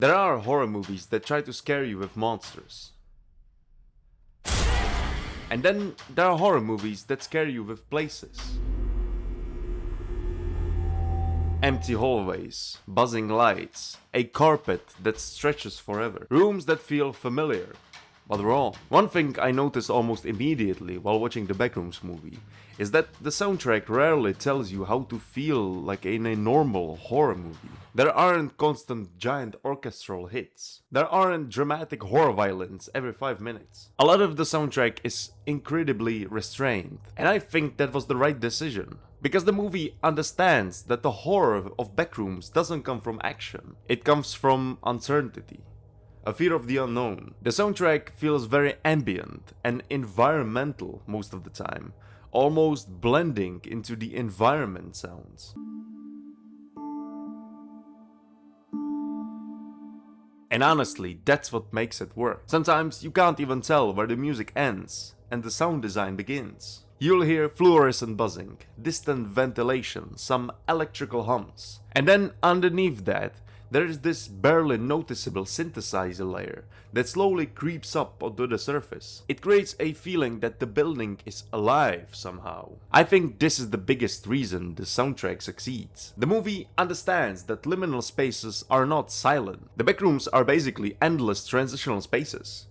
There are horror movies that try to scare you with monsters. And then there are horror movies that scare you with places. Empty hallways, buzzing lights, a carpet that stretches forever, rooms that feel familiar, but wrong. One thing I noticed almost immediately while watching the Backrooms movie is that the soundtrack rarely tells you how to feel like in a normal horror movie. There aren't constant giant orchestral hits. There aren't dramatic horror violence every 5 minutes. A lot of the soundtrack is incredibly restrained, and I think that was the right decision. Because the movie understands that the horror of Backrooms doesn't come from action, it comes from uncertainty. A fear of the unknown. The soundtrack feels very ambient and environmental most of the time, almost blending into the environment sounds. And honestly, that's what makes it work. Sometimes you can't even tell where the music ends and the sound design begins. You'll hear fluorescent buzzing, distant ventilation, some electrical hums. And then underneath that, there is this barely noticeable synthesizer layer that slowly creeps up onto the surface. It creates a feeling that the building is alive somehow. I think this is the biggest reason the soundtrack succeeds. The movie understands that liminal spaces are not silent. The backrooms are basically endless transitional spaces.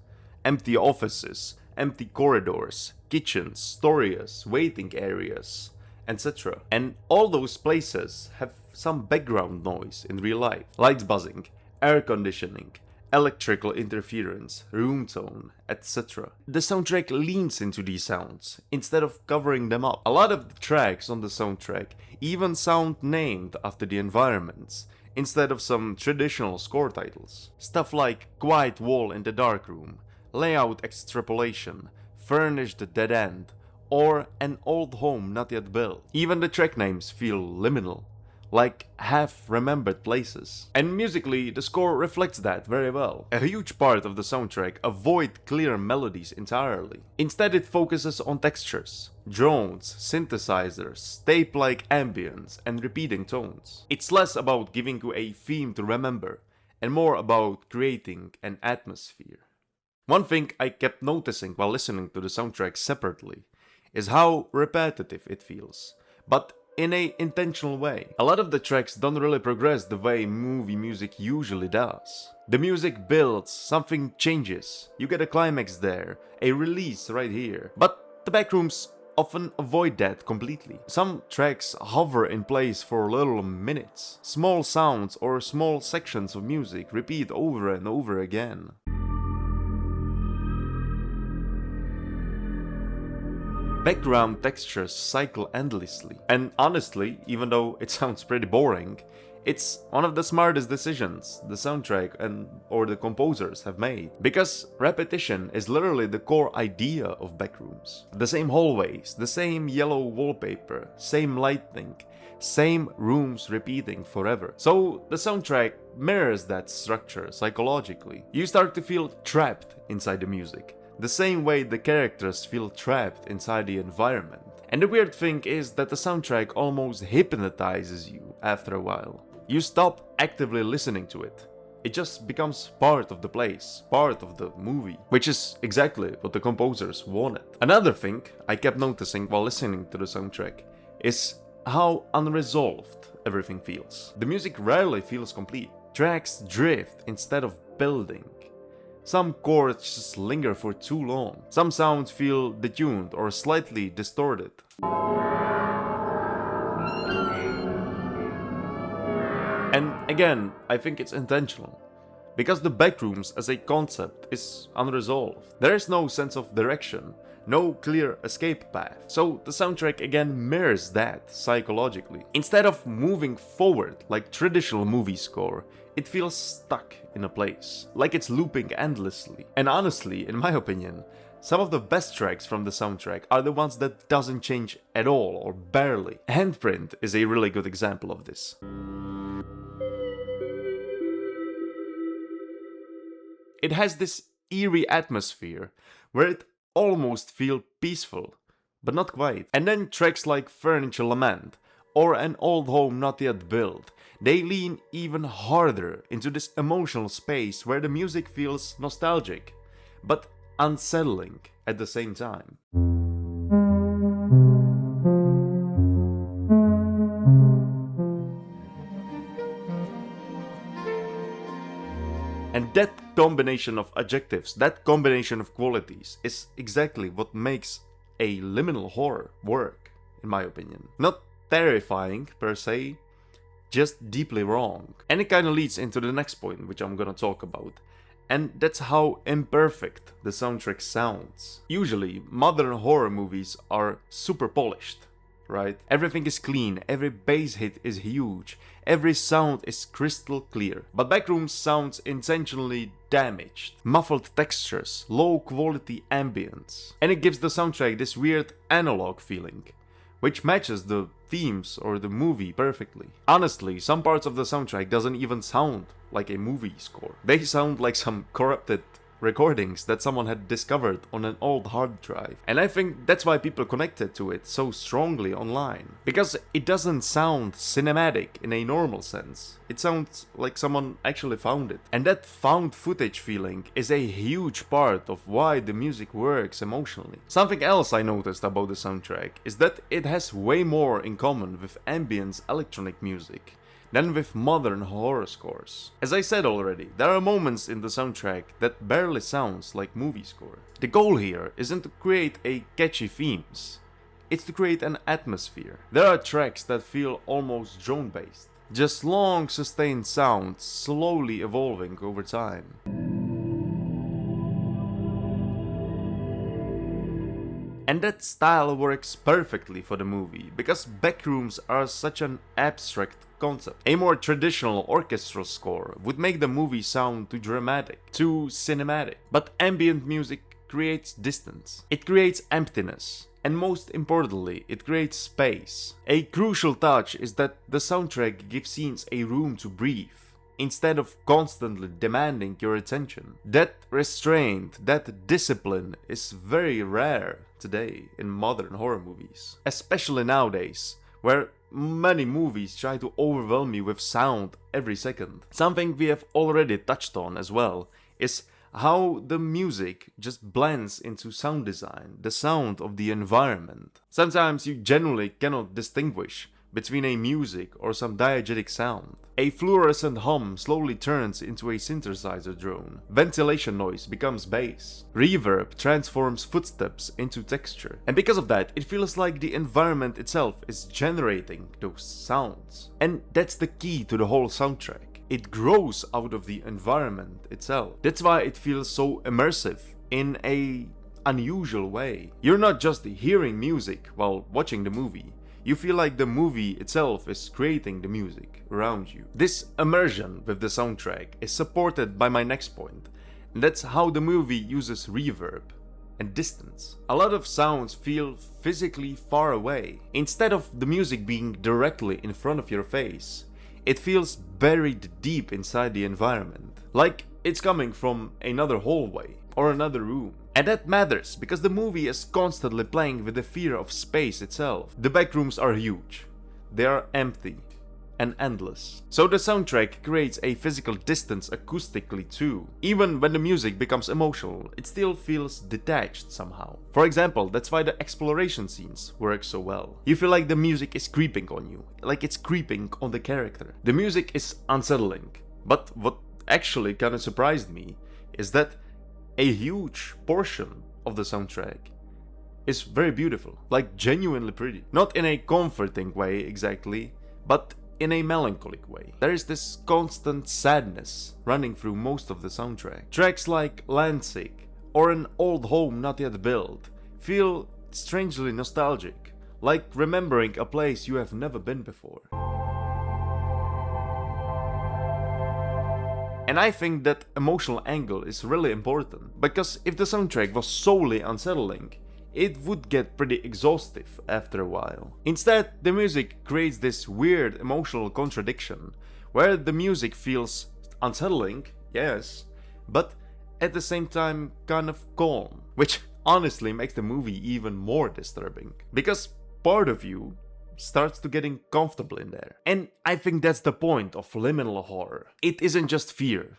Empty offices, empty corridors, kitchens, stories, waiting areas, etc. And all those places have some background noise in real life. Lights buzzing, air conditioning, electrical interference, room tone, etc. The soundtrack leans into these sounds instead of covering them up. A lot of the tracks on the soundtrack even sound named after the environments instead of some traditional score titles. Stuff like Quiet Wall in the Dark Room, Layout Extrapolation, Furnished Dead End, or An Old Home Not Yet Built. Even the track names feel liminal, like half-remembered places. And musically, the score reflects that very well. A huge part of the soundtrack avoids clear melodies entirely. Instead, it focuses on textures, drones, synthesizers, tape-like ambience, and repeating tones. It's less about giving you a theme to remember, and more about creating an atmosphere. One thing I kept noticing while listening to the soundtrack separately is how repetitive it feels, but in a intentional way. A lot of the tracks don't really progress the way movie music usually does. The music builds, something changes, you get a climax there, a release right here. But the Backrooms often avoid that completely. Some tracks hover in place for little minutes. Small sounds or small sections of music repeat over and over again. Background textures cycle endlessly, and honestly, even though it sounds pretty boring, it's one of the smartest decisions the soundtrack or the composers have made. Because repetition is literally the core idea of Backrooms. The same hallways, the same yellow wallpaper, same lighting, same rooms repeating forever. So the soundtrack mirrors that structure psychologically. You start to feel trapped inside the music, the same way the characters feel trapped inside the environment. And the weird thing is that the soundtrack almost hypnotizes you after a while. You stop actively listening to it. It just becomes part of the place, part of the movie, which is exactly what the composers wanted. Another thing I kept noticing while listening to the soundtrack is how unresolved everything feels. The music rarely feels complete. Tracks drift instead of building. Some chords just linger for too long. Some sounds feel detuned or slightly distorted. And again, I think it's intentional. Because the Backrooms as a concept is unresolved. There is no sense of direction, no clear escape path. So the soundtrack again mirrors that psychologically. Instead of moving forward like traditional movie score, it feels stuck in a place, like it's looping endlessly. And honestly, in my opinion, some of the best tracks from the soundtrack are the ones that doesn't change at all or barely. Handprint is a really good example of this. It has this eerie atmosphere where it almost feels peaceful, but not quite. And then tracks like Furniture Lament or An Old Home Not Yet Built, they lean even harder into this emotional space where the music feels nostalgic, but unsettling at the same time. And that combination of adjectives, that combination of qualities, is exactly what makes a liminal horror work, in my opinion. Not terrifying per se, just deeply wrong. And it kinda leads into the next point, which I'm gonna talk about. And that's how imperfect the soundtrack sounds. Usually, modern horror movies are super polished, right? Everything is clean, every bass hit is huge, every sound is crystal clear. But Backrooms sounds intentionally damaged, muffled textures, low quality ambience. And it gives the soundtrack this weird analog feeling, which matches the themes or the movie perfectly. Honestly, some parts of the soundtrack doesn't even sound like a movie score. They sound like some corrupted recordings that someone had discovered on an old hard drive. And I think that's why people connected to it so strongly online. Because it doesn't sound cinematic in a normal sense. It sounds like someone actually found it. And that found footage feeling is a huge part of why the music works emotionally. Something else I noticed about the soundtrack is that it has way more in common with ambient electronic music than with modern horror scores. As I said already, there are moments in the soundtrack that barely sounds like movie score. The goal here isn't to create a catchy themes, it's to create an atmosphere. There are tracks that feel almost drone-based, just long sustained sounds slowly evolving over time. And that style works perfectly for the movie, because Backrooms are such an abstract concept. A more traditional orchestral score would make the movie sound too dramatic, too cinematic. But ambient music creates distance. It creates emptiness. And most importantly, it creates space. A crucial touch is that the soundtrack gives scenes a room to breathe, instead of constantly demanding your attention. That restraint, that discipline is very rare today in modern horror movies. Especially nowadays, where many movies try to overwhelm you with sound every second. Something we have already touched on as well is how the music just blends into sound design, the sound of the environment. Sometimes you genuinely cannot distinguish between a music or some diegetic sound. A fluorescent hum slowly turns into a synthesizer drone. Ventilation noise becomes bass. Reverb transforms footsteps into texture. And because of that, it feels like the environment itself is generating those sounds. And that's the key to the whole soundtrack. It grows out of the environment itself. That's why it feels so immersive in a unusual way. You're not just hearing music while watching the movie. You feel like the movie itself is creating the music around you. This immersion with the soundtrack is supported by my next point, and that's how the movie uses reverb and distance. A lot of sounds feel physically far away. Instead of the music being directly in front of your face, it feels buried deep inside the environment, like it's coming from another hallway or another room. And that matters, because the movie is constantly playing with the fear of space itself. The backrooms are huge, they are empty and endless. So the soundtrack creates a physical distance acoustically too. Even when the music becomes emotional, it still feels detached somehow. For example, that's why the exploration scenes work so well. You feel like the music is creeping on you, like it's creeping on the character. The music is unsettling, but what actually kinda surprised me is that a huge portion of the soundtrack is very beautiful, like genuinely pretty. Not in a comforting way exactly, but in a melancholic way. There is this constant sadness running through most of the soundtrack. Tracks like Landsick or An Old Home Not Yet Built feel strangely nostalgic, like remembering a place you have never been before. And I think that emotional angle is really important, because if the soundtrack was solely unsettling, it would get pretty exhaustive after a while. Instead, the music creates this weird emotional contradiction, where the music feels unsettling, yes, but at the same time kind of calm, which honestly makes the movie even more disturbing. Because part of you starts to getting comfortable in there. And I think that's the point of liminal horror. It isn't just fear,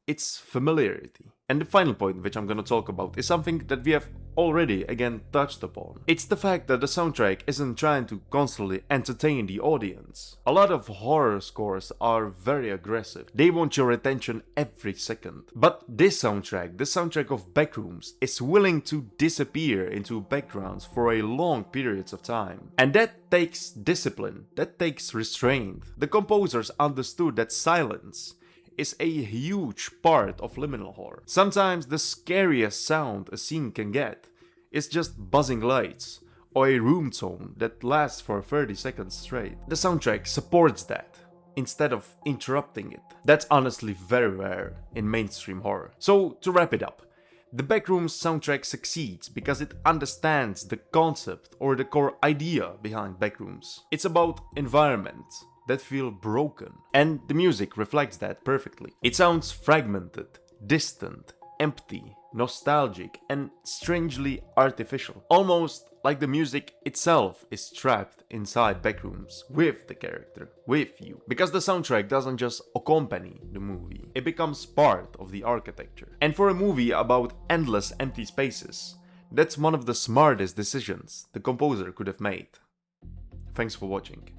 it's familiarity. And the final point which I'm gonna talk about is something that we have already again touched upon. It's the fact that the soundtrack isn't trying to constantly entertain the audience. A lot of horror scores are very aggressive. They want your attention every second. But this soundtrack, the soundtrack of Backrooms, is willing to disappear into backgrounds for a long periods of time. And that takes discipline, that takes restraint. The composers understood that silence is a huge part of liminal horror. Sometimes the scariest sound a scene can get is just buzzing lights or a room tone that lasts for 30 seconds straight. The soundtrack supports that instead of interrupting it. That's honestly very rare in mainstream horror. So to wrap it up, the Backrooms soundtrack succeeds because it understands the concept or the core idea behind Backrooms. It's about environment that feel broken, and the music reflects that perfectly. It sounds fragmented, distant, empty, nostalgic, and strangely artificial. Almost like the music itself is trapped inside Backrooms with the character, with you. Because the soundtrack doesn't just accompany the movie, it becomes part of the architecture. And for a movie about endless empty spaces, that's one of the smartest decisions the composer could have made. Thanks for watching.